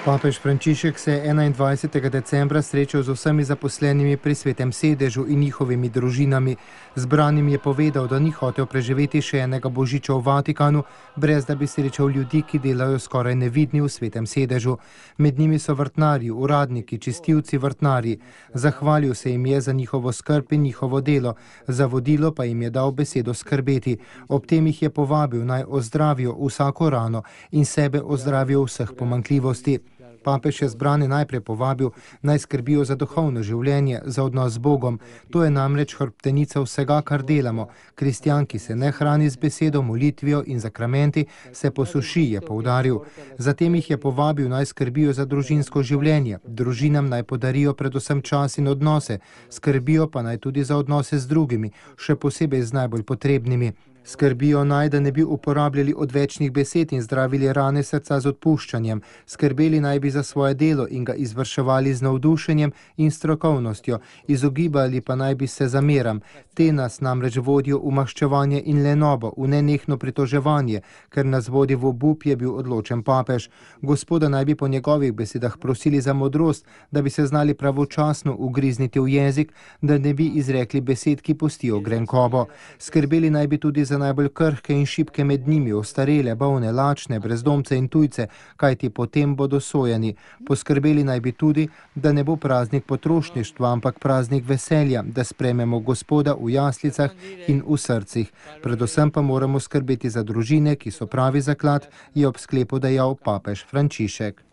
Papež Frančišek se je 21. decembra srečal z vsemi zaposlenimi pri Svetem sedežu in njihovimi družinami. Zbranim je povedal, da ni hotel preživeti še enega božiča v Vatikanu, brez da bi srečal ljudi, ki delajo skoraj nevidni v Svetem sedežu. Med njimi so vrtnarji, uradniki, čistilci, vrtnarji. Zahvalil se jim je za njihovo skrb in njihovo delo, za vodilo pa jim je dal besedo skrbeti. Ob tem jih je povabil, naj ozdravijo vsako rano in sebe ozdravijo vseh pomanjkljivosti. Papež je zbrane najprej povabil, naj skrbijo za duhovno življenje, za odnos z Bogom. To je namreč hrbtenica vsega, kar delamo. Kristjan, ki se ne hrani z besedo, molitvijo in zakramenti, se posuši, je poudaril. Zatem jih je povabil, naj skrbijo za družinsko življenje. Družinam naj podarijo predvsem čas in odnose, skrbijo pa naj tudi za odnose z drugimi, še posebej z najbolj potrebnimi. Skrbijo naj, da ne bi uporabljali odvečnih besed in zdravili rane srca z odpuščanjem. Skrbeli naj bi za svoje delo in ga izvrševali z navdušenjem in strokovnostjo. Izogibali pa naj bi se zameram. Te nas namreč vodijo v maščevanje in lenobo, v nenehno pritoževanje, ker nas vodi v obup, je bil odločen papež. Gospoda naj bi po njegovih besedah prosili za modrost, da bi se znali pravočasno ugrizniti v jezik, da ne bi izrekli besed, ki pustijo grenkobo. Skrbeli naj bi tudi za najbolj krhke in šibke med njimi, ostarele, bolne, lačne, brezdomce in tujce, kajti potem bodo sojeni. Poskrbeli naj bi tudi, da ne bo praznik potrošništva, ampak praznik veselja, da sprejmemo Gospoda v jaslicah in v srcih. Predvsem pa moramo skrbeti za družine, ki so pravi zaklad, je ob sklepu dejal papež Frančišek.